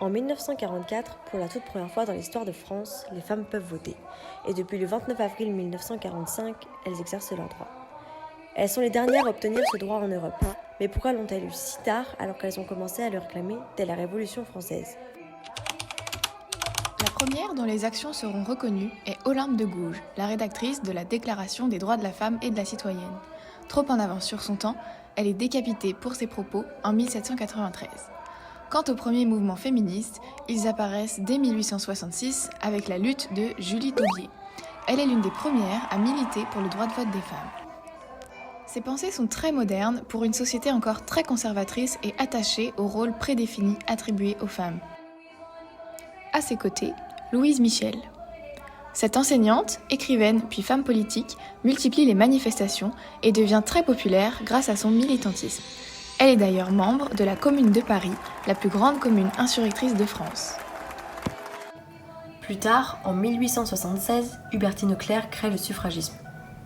En 1944, pour la toute première fois dans l'histoire de France, les femmes peuvent voter. Et depuis le 29 avril 1945, elles exercent leurs droits. Elles sont les dernières à obtenir ce droit en Europe. Mais pourquoi l'ont-elles eu si tard alors qu'elles ont commencé à le réclamer dès la Révolution française ? La première dont les actions seront reconnues est Olympe de Gouges, la rédactrice de la Déclaration des droits de la femme et de la citoyenne. Trop en avance sur son temps, elle est décapitée pour ses propos en 1793. Quant aux premiers mouvements féministes, ils apparaissent dès 1866 avec la lutte de Julie Daubié. Elle est l'une des premières à militer pour le droit de vote des femmes. Ses pensées sont très modernes pour une société encore très conservatrice et attachée au rôle prédéfini attribué aux femmes. À ses côtés, Louise Michel. Cette enseignante, écrivaine puis femme politique multiplie les manifestations et devient très populaire grâce à son militantisme. Elle est d'ailleurs membre de la Commune de Paris, la plus grande commune insurrectrice de France. Plus tard, en 1876, Hubertine Auclair crée le suffragisme.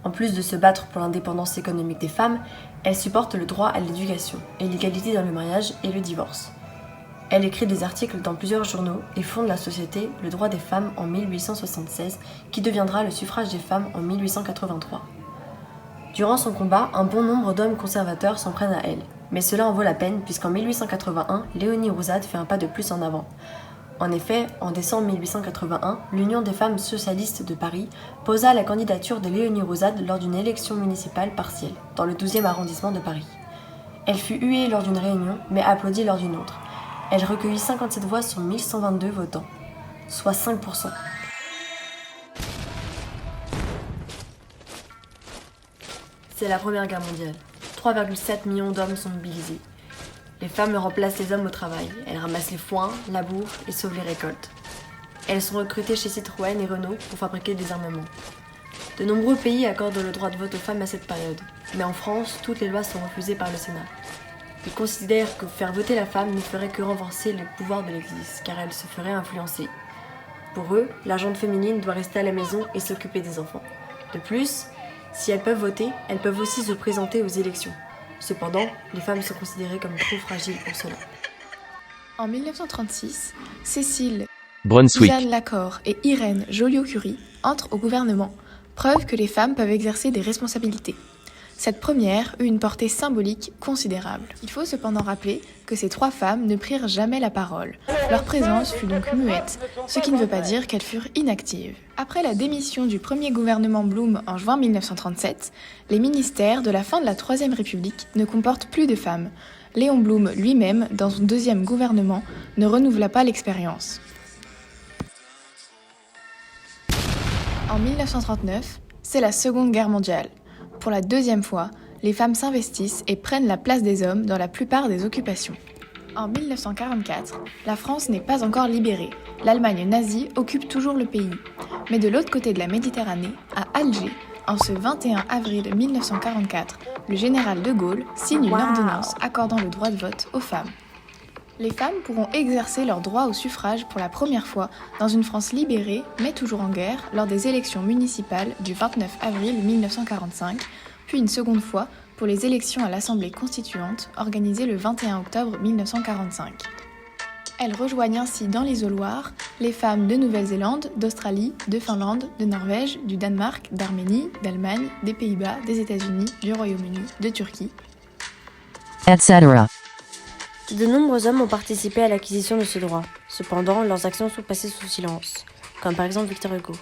En plus de se battre pour l'indépendance économique des femmes, elle supporte le droit à l'éducation et l'égalité dans le mariage et le divorce. Elle écrit des articles dans plusieurs journaux et fonde la société Le Droit des Femmes en 1876, qui deviendra le suffrage des femmes en 1883. Durant son combat, un bon nombre d'hommes conservateurs s'en prennent à elle. Mais cela en vaut la peine puisqu'en 1881, Léonie Rouzade fait un pas de plus en avant. En effet, en décembre 1881, l'Union des femmes socialistes de Paris posa la candidature de Léonie Rouzade lors d'une élection municipale partielle, dans le 12e arrondissement de Paris. Elle fut huée lors d'une réunion, mais applaudie lors d'une autre. Elle recueillit 57 voix sur 1122 votants, soit 5%. C'est la Première Guerre mondiale. 3,7 millions d'hommes sont mobilisés. Les femmes remplacent les hommes au travail. Elles ramassent les foins, labourent et sauvent les récoltes. Elles sont recrutées chez Citroën et Renault pour fabriquer des armements. De nombreux pays accordent le droit de vote aux femmes à cette période. Mais en France, toutes les lois sont refusées par le Sénat. Ils considèrent que faire voter la femme ne ferait que renforcer le pouvoir de l'Église, car elle se ferait influencer. Pour eux, la gente féminine doit rester à la maison et s'occuper des enfants. De plus, si elles peuvent voter, elles peuvent aussi se présenter aux élections. Cependant, les femmes sont considérées comme trop fragiles pour cela. En 1936, Cécile Brunswick. Jeanne Lacorre et Irène Joliot-Curie entrent au gouvernement, preuve que les femmes peuvent exercer des responsabilités. Cette première eut une portée symbolique considérable. Il faut cependant rappeler que ces trois femmes ne prirent jamais la parole. Leur présence fut donc muette, ce qui ne veut pas dire qu'elles furent inactives. Après la démission du premier gouvernement Blum en juin 1937, les ministères de la fin de la Troisième République ne comportent plus de femmes. Léon Blum lui-même, dans son deuxième gouvernement, ne renouvela pas l'expérience. En 1939, c'est la Seconde Guerre mondiale. Pour la deuxième fois, les femmes s'investissent et prennent la place des hommes dans la plupart des occupations. En 1944, la France n'est pas encore libérée. L'Allemagne nazie occupe toujours le pays. Mais de l'autre côté de la Méditerranée, à Alger, en ce 21 avril 1944, le général de Gaulle signe une ordonnance accordant le droit de vote aux femmes. Les femmes pourront exercer leur droit au suffrage pour la première fois dans une France libérée, mais toujours en guerre, lors des élections municipales du 29 avril 1945, puis une seconde fois pour les élections à l'Assemblée constituante organisées le 21 octobre 1945. Elles rejoignent ainsi dans l'isoloir les femmes de Nouvelle-Zélande, d'Australie, de Finlande, de Norvège, du Danemark, d'Arménie, d'Allemagne, des Pays-Bas, des États-Unis, du Royaume-Uni, de Turquie, etc. De nombreux hommes ont participé à l'acquisition de ce droit. Cependant, leurs actions sont passées sous silence, comme par exemple Victor Hugo.